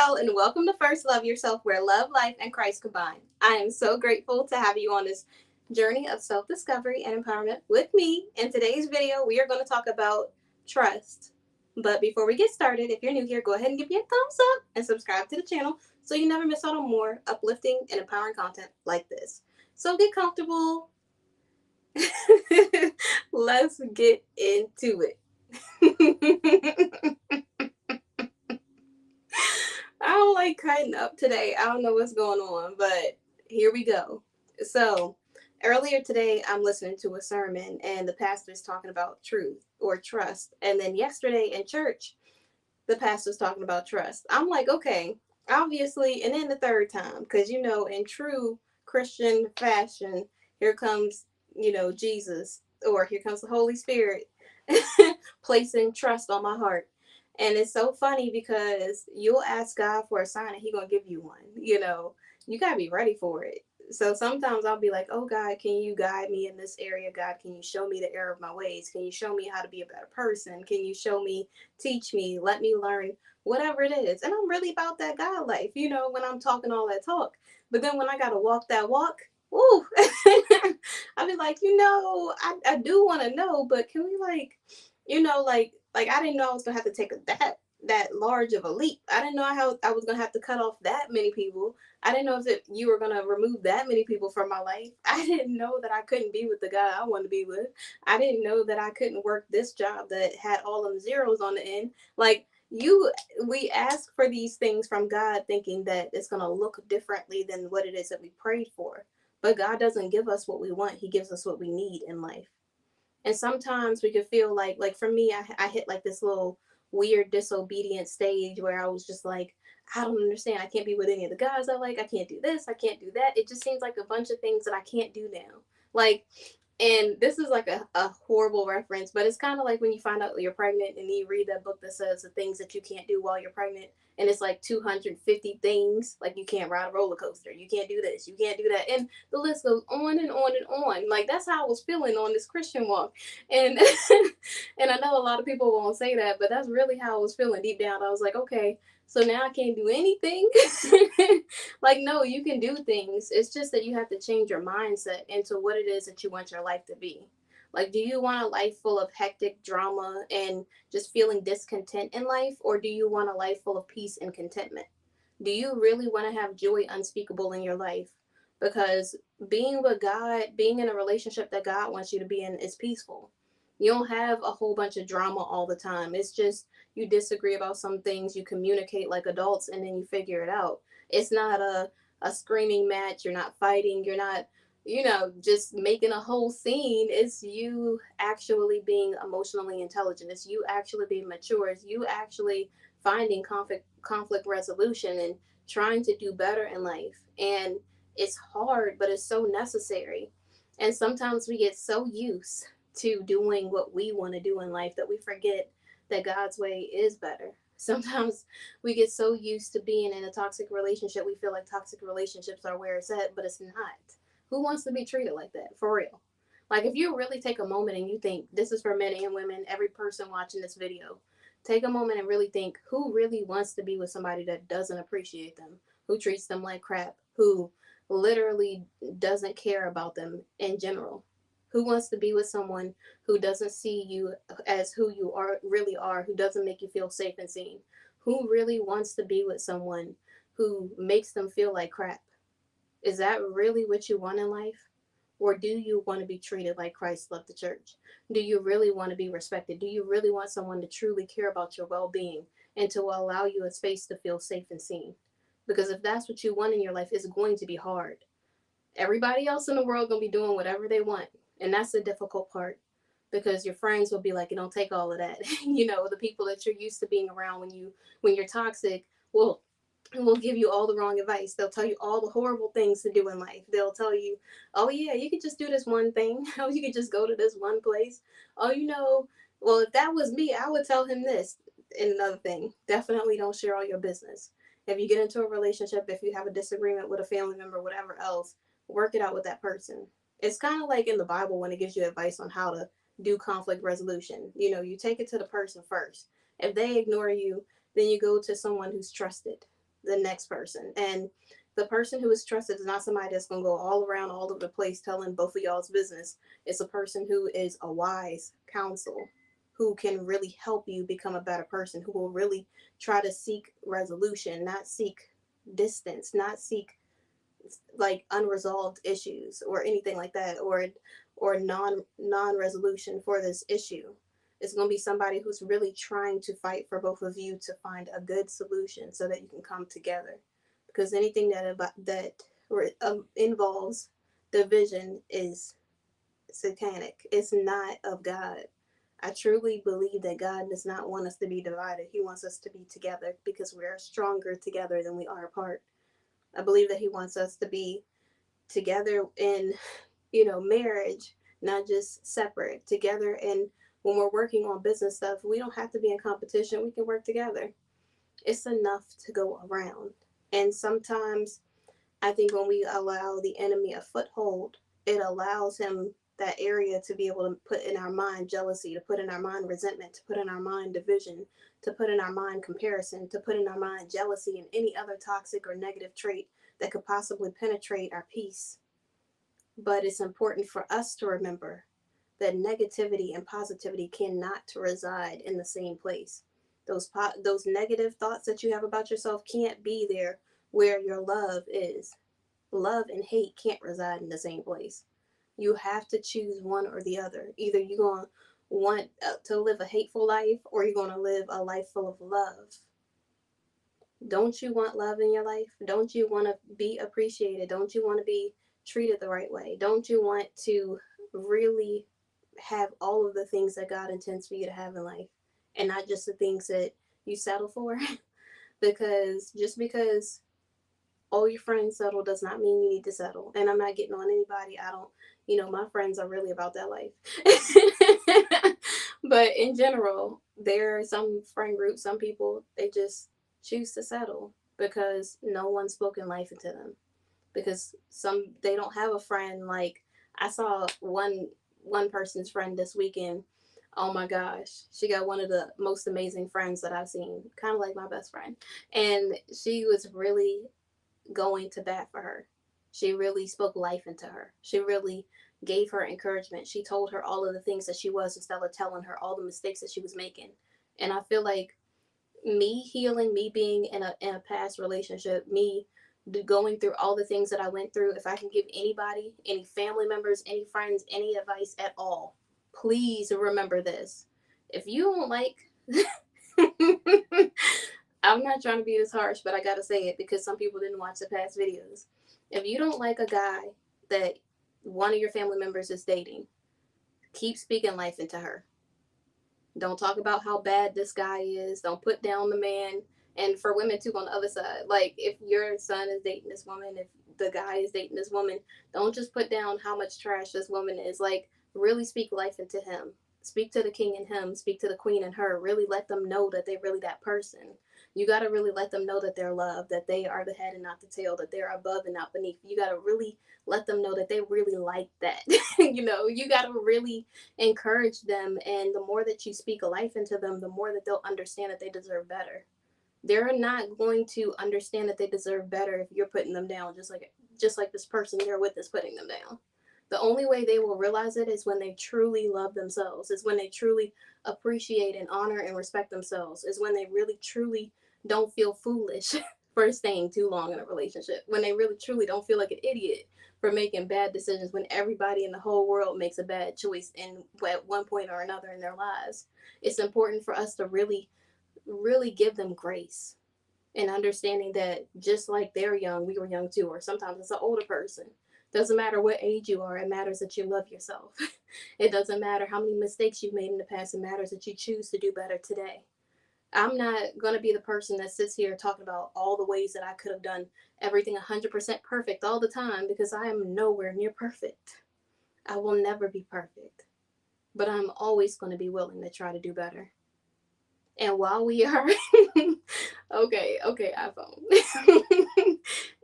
Catrell, and welcome to First Love Yourself, where love, life, and Christ combine. I am so grateful to have you on this journey of self discovery and empowerment with me. In today's video, we are going to talk about trust. But before we get started, if you're new here, go ahead and give me a thumbs up and subscribe to the channel so you never miss out on more uplifting and empowering content like this. So get comfortable. Let's get into it. I don't like cutting up today. I don't know what's going on, but here we go. So, earlier today, I'm listening to a sermon, and the pastor's talking about truth or trust. And then yesterday in church, the pastor's talking about trust. I'm like, okay, obviously, and then the third time, because in true Christian fashion, here comes, Jesus, or here comes the Holy Spirit placing trust on my heart. And it's so funny because you'll ask God for a sign and He gonna give you one. You gotta be ready for it. So sometimes I'll be like, oh God, can you guide me in this area? God, can you show me the error of my ways? Can you show me how to be a better person? Can you show me, teach me, let me learn, whatever it is? And I'm really about that God life, when I'm talking all that talk. But then when I gotta walk that walk, ooh, I be like, I do want to know, but can we like I didn't know I was gonna have to take that large of a leap. I didn't know how I was gonna have to cut off that many people. I didn't know if you were gonna remove that many people from my life. I didn't know that I couldn't be with the guy I want to be with. I didn't know that I couldn't work this job that had all them zeros on the end. Like we ask for these things from God thinking that it's gonna look differently than what it is that we prayed for. But God doesn't give us what we want. He gives us what we need in life. And sometimes we could feel like for me, I hit like this little weird disobedient stage where I was just like, I don't understand. I can't be with any of the guys I like. I can't do this. I can't do that. It just seems like a bunch of things that I can't do now. Like, and this is like a horrible reference, but it's kind of like when you find out you're pregnant and you read that book that says the things that you can't do while you're pregnant. And it's like 250 things. Like you can't ride a roller coaster. You can't do this. You can't do that. And the list goes on and on and on. Like that's how I was feeling on this Christian walk. And and I know a lot of people won't say that, but that's really how I was feeling deep down. I was like, okay, so now I can't do anything. Like, no, you can do things. It's just that you have to change your mindset into what it is that you want your life to be. Like, do you want a life full of hectic drama and just feeling discontent in life? Or do you want a life full of peace and contentment? Do you really want to have joy unspeakable in your life? Because being with God, being in a relationship that God wants you to be in is peaceful. You don't have a whole bunch of drama all the time. It's just you disagree about some things, you communicate like adults, and then you figure it out. It's not a screaming match. You're not fighting. You're not, just making a whole scene. It's you actually being emotionally intelligent. It's you actually being mature. It's you actually finding conflict resolution and trying to do better in life. And it's hard, but it's so necessary. And sometimes we get so used to doing what we want to do in life that we forget that God's way is better. Sometimes we get so used to being in a toxic relationship, we feel like toxic relationships are where it's at, but it's not. Who wants to be treated like that? For real. Like, if you really take a moment and you think this is for men and women, every person watching this video, take a moment and really think who really wants to be with somebody that doesn't appreciate them, who treats them like crap, who literally doesn't care about them in general. Who wants to be with someone who doesn't see you as who you are really are, who doesn't make you feel safe and seen? Who really wants to be with someone who makes them feel like crap? Is that really what you want in life? Or do you want to be treated like Christ loved the church? Do you really want to be respected? Do you really want someone to truly care about your well being and to allow you a space to feel safe and seen? Because if that's what you want in your life, it's going to be hard. Everybody else in the world gonna be doing whatever they want, and that's the difficult part. Because your friends will be like, "It don't take all of that." The people that you're used to being around when you're toxic will give you all the wrong advice. They'll tell you all the horrible things to do in life. They'll tell you, "Oh yeah, you could just do this one thing. Oh, you could just go to this one place. Oh, well, if that was me, I would tell him this." And another thing, definitely don't share all your business. If you get into a relationship, if you have a disagreement with a family member, whatever else, work it out with that person. It's kind of like in the Bible when it gives you advice on how to do conflict resolution. You take it to the person first. If they ignore you, then you go to someone who's trusted. the next person. And the person who is trusted is not somebody that's going to go all around all over the place telling both of y'all's business. It's a person who is a wise counsel, who can really help you become a better person, who will really try to seek resolution, not seek distance, not seek like unresolved issues or anything like that, or non resolution for this issue. It's going to be somebody who's really trying to fight for both of you to find a good solution so that you can come together. Because anything involves division is satanic. It's not of God. I truly believe that God does not want us to be divided. He wants us to be together because we are stronger together than we are apart. I believe that He wants us to be together in, marriage, not just separate, together. And when we're working on business stuff, we don't have to be in competition. We can work together. It's enough to go around. And sometimes I think when we allow the enemy a foothold, it allows him that area to be able to put in our mind jealousy, to put in our mind resentment, to put in our mind division, to put in our mind comparison, to put in our mind jealousy and any other toxic or negative trait that could possibly penetrate our peace. But it's important for us to remember that negativity and positivity cannot reside in the same place. Those negative thoughts that you have about yourself can't be there where your love is. Love and hate can't reside in the same place. You have to choose one or the other. Either you're going to want to live a hateful life or you're going to live a life full of love. Don't you want love in your life? Don't you want to be appreciated? Don't you want to be treated the right way? Don't you want to really have all of the things that God intends for you to have in life and not just the things that you settle for? Because all your friends settle does not mean you need to settle. And I'm not getting on anybody. I don't, my friends are really about that life. But in general, there are some friend groups, some people, they just choose to settle because no one's spoken life into them. Because they don't have a friend. Like I saw one person's friend this weekend. Oh my gosh, she got one of the most amazing friends that I've seen, kind of like my best friend. And she was really going to bat for her. She really spoke life into her. She really gave her encouragement. She told her all of the things that she was instead of telling her all the mistakes that she was making. And I feel like me healing, me being in a past relationship, me going through all the things that I went through, if I can give anybody, any family members, any friends, any advice at all, please remember this. If you don't like I'm not trying to be this harsh, but I gotta say it because some people didn't watch the past videos. If you don't like a guy that one of your family members is dating, keep speaking life into her. Don't talk about how bad this guy is. Don't put down the man. And for women too, on the other side, like if your son is dating this woman, if the guy is dating this woman, don't just put down how much trash this woman is. Like really speak life into him. Speak to the king in him. Speak to the queen in her. Really let them know that they're really that person. You got to really let them know that they're loved, that they are the head and not the tail, that they're above and not beneath. You got to really let them know that they really like that. You got to really encourage them. And the more that you speak a life into them, the more that they'll understand that they deserve better. They're not going to understand that they deserve better if you're putting them down, just like this person they're with is putting them down. The only way they will realize it is when they truly love themselves, is when they truly appreciate and honor and respect themselves, is when they really truly don't feel foolish for staying too long in a relationship, when they really truly don't feel like an idiot for making bad decisions when everybody in the whole world makes a bad choice at one point or another in their lives. It's important for us to really, really give them grace and understanding that just like they're young, we were young too, or sometimes it's an older person. Doesn't matter what age you are, it matters that you love yourself. It doesn't matter how many mistakes you've made in the past, it matters that you choose to do better today. I'm not going to be the person that sits here talking about all the ways that I could have done everything 100% perfect all the time because I am nowhere near perfect. I will never be perfect, but I'm always going to be willing to try to do better. And while we are, okay, iPhone.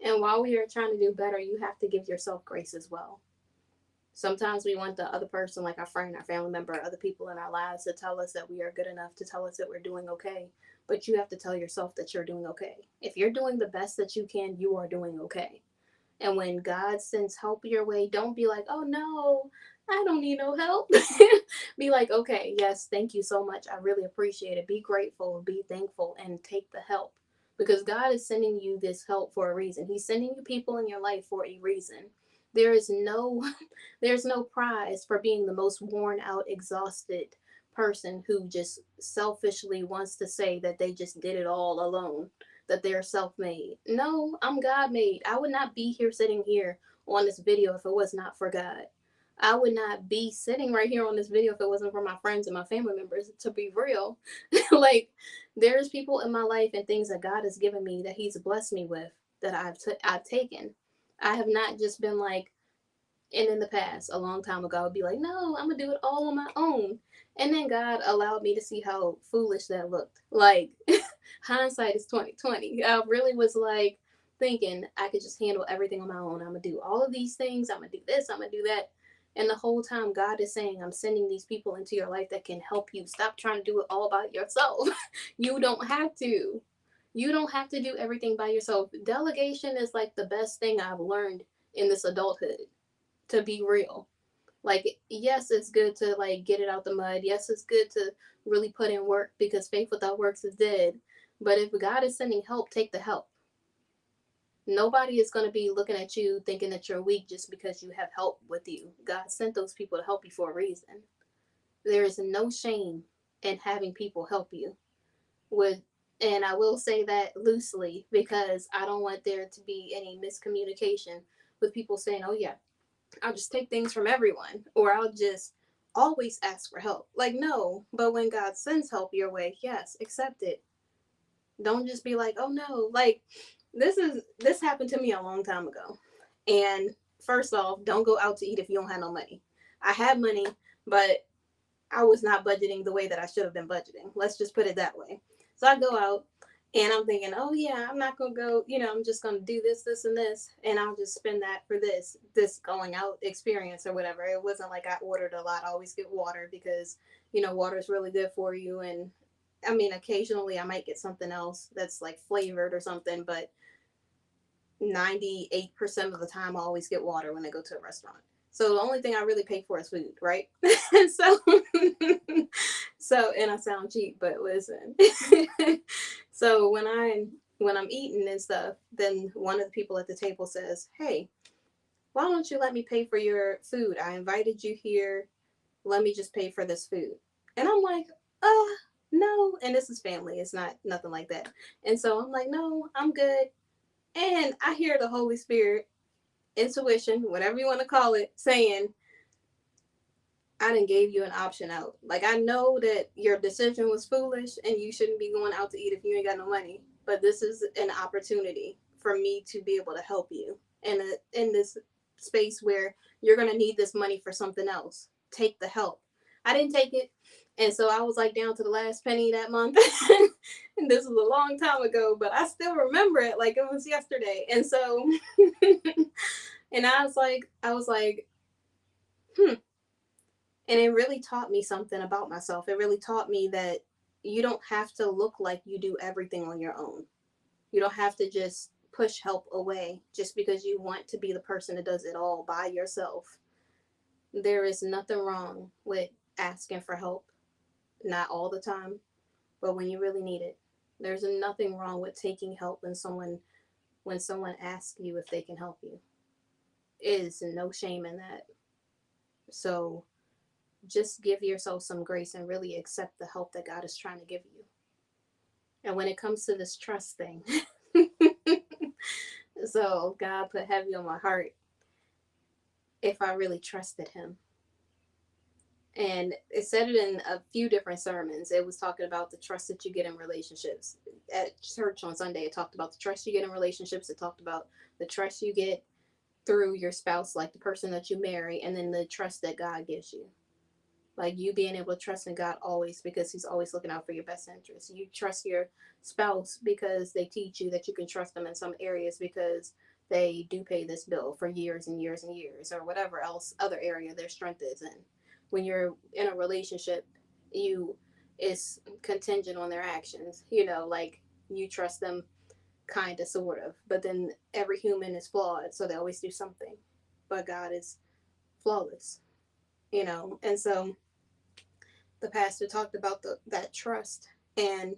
And while we are trying to do better, you have to give yourself grace as well. Sometimes we want the other person, like our friend, our family member, other people in our lives, to tell us that we are good enough, to tell us that we're doing okay. but you have to tell yourself that you're doing okay. If you're doing the best that you can, you are doing okay. And when God sends help your way, don't be like, oh no, I don't need no help. Be like, okay, yes, thank you so much. I really appreciate it. Be grateful, be thankful, and take the help. Because God is sending you this help for a reason. He's sending you people in your life for a reason. There is no there's no prize for being the most worn out, exhausted person who just selfishly wants to say that they just did it all alone, that they're self-made. No, I'm God-made. I would not be here sitting here on this video if it was not for God. I would not be sitting right here on this video if it wasn't for my friends and my family members, to be real. Like, there's people in my life and things that God has given me that He's blessed me with that I've taken. I have not just been like, and in the past, a long time ago, I would be like, no, I'm gonna do it all on my own. And then God allowed me to see how foolish that looked. Like, hindsight is 2020. I really was like thinking I could just handle everything on my own. I'm gonna do all of these things, I'm gonna do this, I'm gonna do that. And the whole time God is saying, I'm sending these people into your life that can help you. Stop trying to do it all by yourself. You don't have to. You don't have to do everything by yourself. Delegation is like the best thing I've learned in this adulthood, to be real. Like, yes, it's good to like get it out the mud. Yes, it's good to really put in work, because faith without works is dead. But if God is sending help, take the help. Nobody is going to be looking at you thinking that you're weak just because you have help with you. God sent those people to help you for a reason. There is no shame in having people help you with, and I will say that loosely because I don't want there to be any miscommunication with people saying, "Oh yeah, I'll just take things from everyone," or I'll just always ask for help. Like, no, but when God sends help your way, yes, accept it. Don't just be like, oh no. Like, this happened to me a long time ago. And first off, don't go out to eat if you don't have no money. I had money, but I was not budgeting the way that I should have been budgeting. Let's just put it that way. So I go out and I'm thinking, oh yeah, I'm not gonna go, I'm just gonna do this, this, and this, and I'll just spend that for this going out experience or whatever. It wasn't like I ordered a lot. I always get water because, water is really good for you. And I mean, occasionally I might get something else that's like flavored or something, but 98% of the time I always get water when I go to a restaurant. So the only thing I really pay for is food, right? so and I sound cheap, but listen. So when I'm eating and stuff, then one of the people at the table says, "Hey, why don't you let me pay for your food? I invited you here. Let me just pay for this food." And I'm like, no. And this is family. It's not nothing like that. And so I'm like, no, I'm good. And I hear the Holy Spirit, intuition, whatever you want to call it, saying, I done gave you an option out. Like, I know that your decision was foolish and you shouldn't be going out to eat if you ain't got no money. But this is an opportunity for me to be able to help you in this space where you're going to need this money for something else. Take the help. I didn't take it. And so I was like down to the last penny that month. And this was a long time ago, but I still remember it like it was yesterday. And so, and I was like, hmm. And it really taught me something about myself. It really taught me that you don't have to look like you do everything on your own. You don't have to just push help away just because you want to be the person that does it all by yourself. There is nothing wrong with asking for help, not all the time, but when you really need it. There's nothing wrong with taking help when someone asks you if they can help you. It is no shame in that. So just give yourself some grace and really accept the help that God is trying to give you. And when it comes to this trust thing, so God put heavy on my heart if I really trusted Him. And it said it in a few different sermons. It was talking about the trust that you get in relationships. At church on Sunday, it talked about the trust you get in relationships. It talked about the trust you get through your spouse, like the person that you marry, and then the trust that God gives you. Like you being able to trust in God always because He's always looking out for your best interests. You trust your spouse because they teach you that you can trust them in some areas because they do pay this bill for years and years and years, or whatever else other area their strength is in. When you're in a relationship, you it's contingent on their actions. Like you trust them, kind of, sort of. But then every human is flawed, so they always do something. But God is flawless, And so the pastor talked about that trust and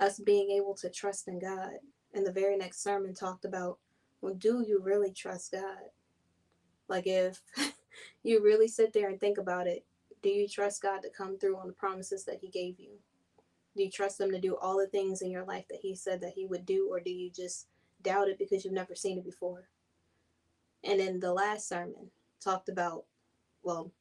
us being able to trust in God. And the very next sermon talked about, well, do you really trust God? Like, if you really sit there and think about it, do you trust God to come through on the promises that He gave you? Do you trust Him to do all the things in your life that He said that He would do, or do you just doubt it because you've never seen it before? And then the last sermon talked about, well,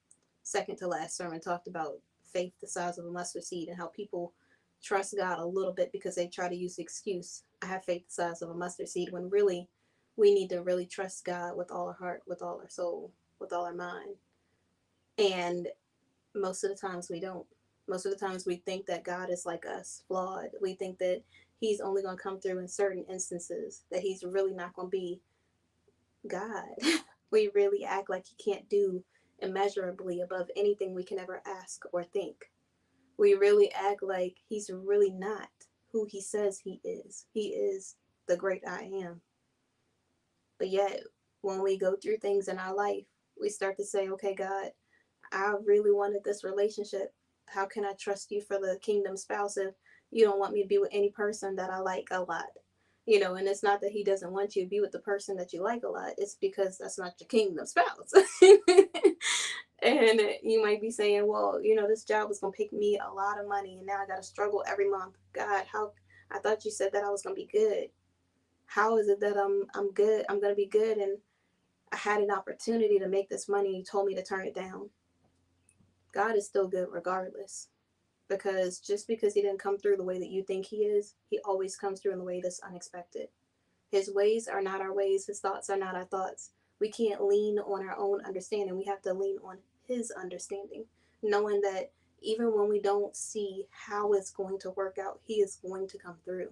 second to last sermon talked about faith the size of a mustard seed and how people trust God a little bit because they try to use the excuse, I have faith the size of a mustard seed, when really we need to really trust God with all our heart, with all our soul, with all our mind. And most of the times we don't. Most of the times we think that God is like us, flawed. We think that He's only going to come through in certain instances, that He's really not going to be God. We really act like He can't do immeasurably above anything we can ever ask or think. We really act like He's really not who He says He is. He is the great I am. But yet, when we go through things in our life, we start to say, okay, God, I really wanted this relationship. How can I trust you for the kingdom spouse if you don't want me to be with any person that I like a lot? And it's not that He doesn't want you to be with the person that you like a lot. It's because that's not your kingdom spouse. And you might be saying, well, this job was going to pick me a lot of money and now I got to struggle every month. God, how, I thought you said that I was going to be good. How is it that I'm good? I'm going to be good, and I had an opportunity to make this money and you told me to turn it down. God is still good regardless, because just because He didn't come through the way that you think He is, He always comes through in the way that's unexpected. His ways are not our ways. His thoughts are not our thoughts. We can't lean on our own understanding. We have to lean on His understanding, knowing that even when we don't see how it's going to work out, He is going to come through.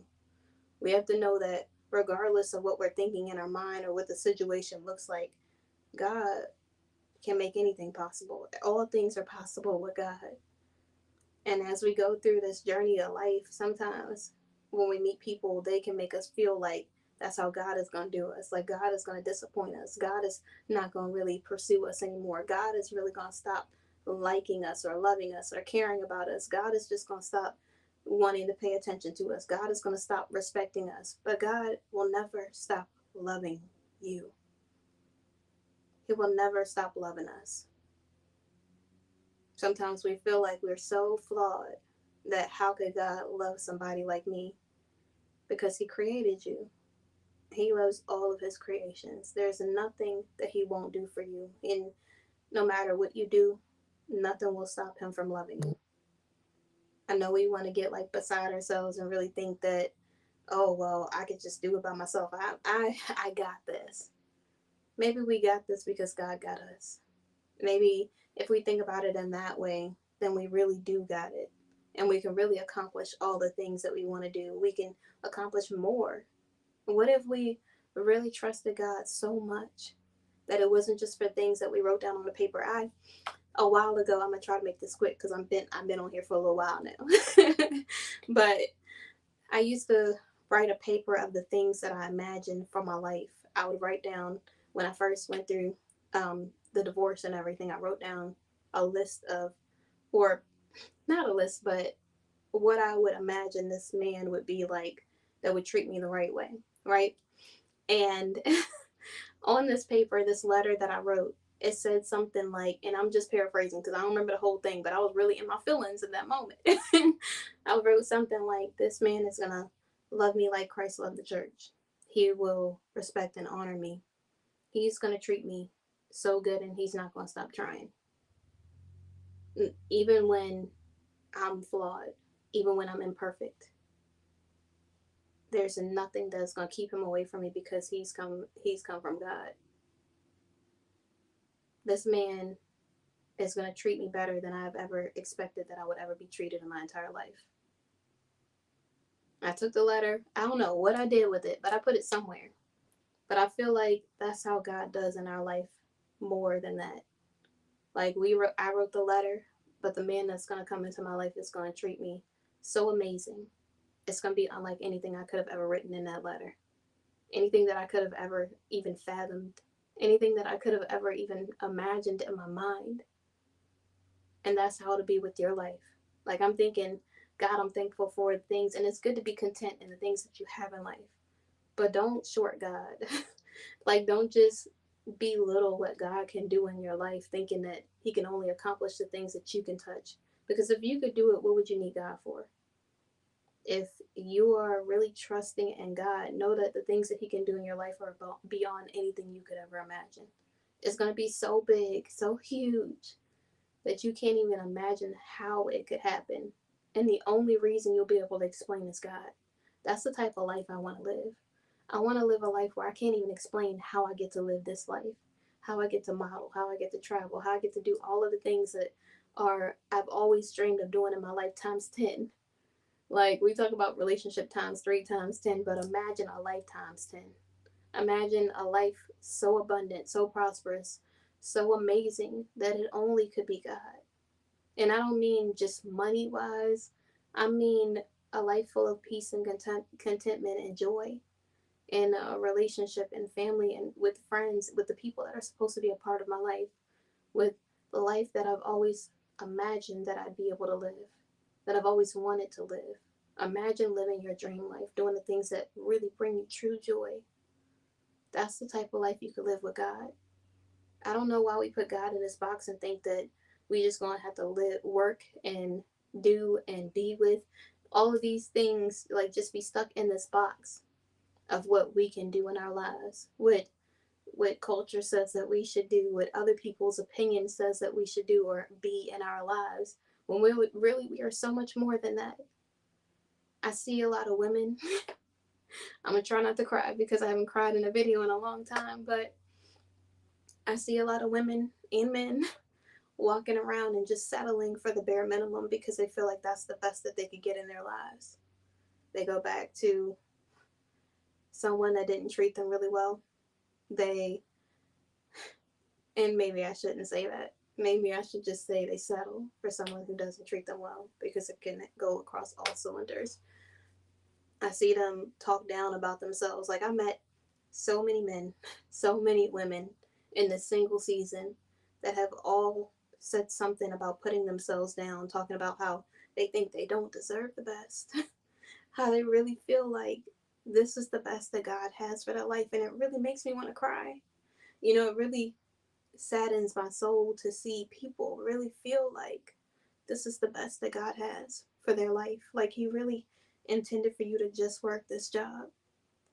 We have to know that regardless of what we're thinking in our mind or what the situation looks like, God can make anything possible. All things are possible with God. And as we go through this journey of life, sometimes when we meet people, they can make us feel like that's how God is going to do us. Like God is going to disappoint us. God is not going to really pursue us anymore. God is really going to stop liking us or loving us or caring about us. God is just going to stop wanting to pay attention to us. God is going to stop respecting us. But God will never stop loving you. He will never stop loving us. Sometimes we feel like we're so flawed that how could God love somebody like me? Because He created you. He loves all of His creations. There's nothing that He won't do for you. And no matter what you do, nothing will stop Him from loving you. I know we want to get like beside ourselves and really think that, oh well, I could just do it by myself. I got this. Maybe we got this because God got us. Maybe if we think about it in that way, then we really do got it. And we can really accomplish all the things that we want to do. We can accomplish more. What if we really trusted God so much that it wasn't just for things that we wrote down on the paper? A while ago, I'm gonna try to make this quick because I've been on here for a little while now. But I used to write a paper of the things that I imagined for my life. I would write down, when I first went through the divorce and everything, I wrote down a list of, or not a list, but what I would imagine this man would be like that would treat me the right way, right? And on this paper, this letter that I wrote, it said something like, and I'm just paraphrasing because I don't remember the whole thing, but I was really in my feelings in that moment. I wrote something like, this man is going to love me like Christ loved the church. He will respect and honor me. He's going to treat me so good, and he's not going to stop trying. Even when I'm flawed, even when I'm imperfect, there's nothing that's going to keep him away from me because he's come from God. This man is going to treat me better than I've ever expected that I would ever be treated in my entire life. I took the letter. I don't know what I did with it, but I put it somewhere. But I feel like that's how God does in our life more than that. Like I wrote the letter, but the man that's going to come into my life is going to treat me so amazing. It's going to be unlike anything I could have ever written in that letter, anything that I could have ever even fathomed, anything that I could have ever even imagined in my mind. And that's how to be with your life. Like, I'm thinking, God, I'm thankful for the things, and it's good to be content in the things that you have in life. But don't short God. Like, don't just belittle what God can do in your life, thinking that He can only accomplish the things that you can touch. Because if you could do it, what would you need God for? If you are really trusting in God, know that the things that He can do in your life are beyond anything you could ever imagine. It's going to be so big, so huge, that you can't even imagine how it could happen. And the only reason you'll be able to explain is God. That's the type of life I want to live. I want to live a life where I can't even explain how I get to live this life, how I get to model, how I get to travel, how I get to do all of the things that are I've always dreamed of doing in my life times 10. Like, we talk about relationship times 3 times 10, but imagine a life times 10. Imagine a life so abundant, so prosperous, so amazing that it only could be God. And I don't mean just money wise, I mean a life full of peace and contentment and joy in a relationship and family and with friends, with the people that are supposed to be a part of my life, with the life that I've always imagined that I'd be able to live, that I've always wanted to live. Imagine living your dream life, doing the things that really bring you true joy. That's the type of life you could live with God. I don't know why we put God in this box and think that we just gonna have to live, work, and do and be with all of these things, like just be stuck in this box of what we can do in our lives, what culture says that we should do, what other people's opinion says that we should do or be in our lives. When we are so much more than that. I see a lot of women. I'm gonna try not to cry because I haven't cried in a video in a long time, but I see a lot of women and men walking around and just settling for the bare minimum because they feel like that's the best that they could get in their lives. They go back to someone that didn't treat them really well. They, and maybe I shouldn't say that. Maybe I should just say they settle for someone who doesn't treat them well because it can go across all cylinders. I see them talk down about themselves. Like, I met so many men, so many women in this single season that have all said something about putting themselves down, talking about how they think they don't deserve the best, how they really feel like this is the best that God has for their life. And it really makes me want to cry. You know, it really saddens my soul to see people really feel like this is the best that God has for their life. Like, He really intended for you to just work this job.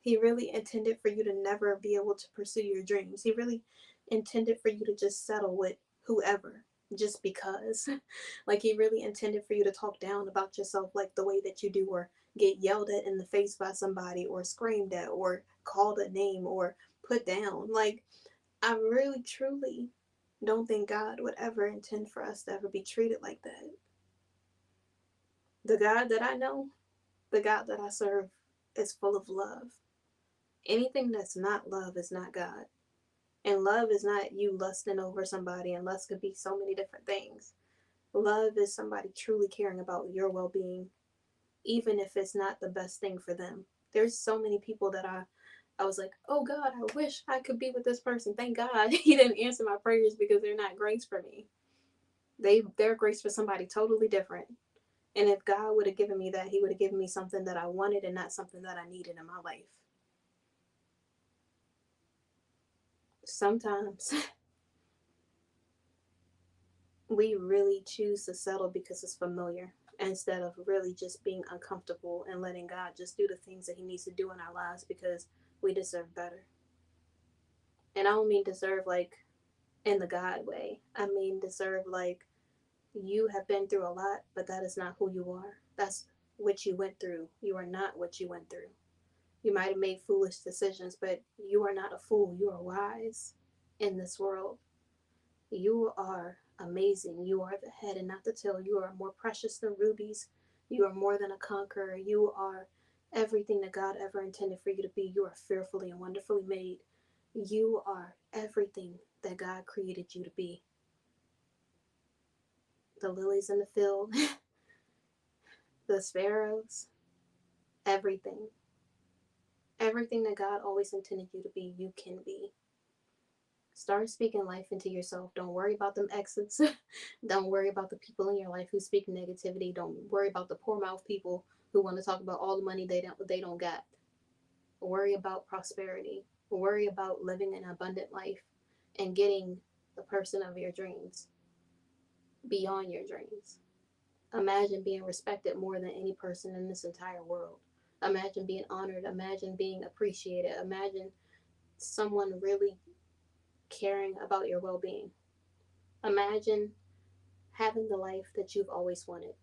He really intended for you to never be able to pursue your dreams. He really intended for you to just settle with whoever just because. Like, He really intended for you to talk down about yourself like the way that you do, or get yelled at in the face by somebody, or screamed at, or called a name, or put down. Like, I really truly don't think God would ever intend for us to ever be treated like that. The God that I know, the God that I serve, is full of love. Anything that's not love is not God. And love is not you lusting over somebody, and lust could be so many different things. Love is somebody truly caring about your well being, even if it's not the best thing for them. There's so many people that I was like, oh God, I wish I could be with this person. Thank God He didn't answer my prayers because they're not grace for me. They're grace for somebody totally different. And if God would have given me that, He would have given me something that I wanted and not something that I needed in my life. Sometimes we really choose to settle because it's familiar instead of really just being uncomfortable and letting God just do the things that He needs to do in our lives because we deserve better. And I don't mean deserve like in the God way. I mean deserve like you have been through a lot, but that is not who you are. That's what you went through. You are not what you went through. You might have made foolish decisions, but you are not a fool. You are wise in this world. You are amazing. You are the head and not the tail. You are more precious than rubies. You are more than a conqueror. You are everything that God ever intended for you to be. You are fearfully and wonderfully made. You are everything that God created you to be. the lilies in the field, the sparrows, everything. Everything that God always intended you to be, you can be. Start speaking life into yourself. Don't worry about them exits. Don't worry about the people in your life who speak negativity. Don't worry about the poor mouth people who want to talk about all the money they don't got. Worry about prosperity. Worry about living an abundant life and getting the person of your dreams beyond your dreams. Imagine being respected more than any person in this entire world. Imagine being honored. Imagine being appreciated. Imagine someone really caring about your well being. Imagine having the life that you've always wanted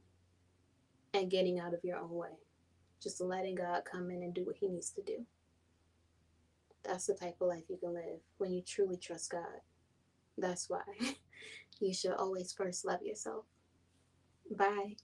and getting out of your own way. Just letting God come in and do what He needs to do. That's the type of life you can live when you truly trust God. That's why you should always first love yourself. Bye.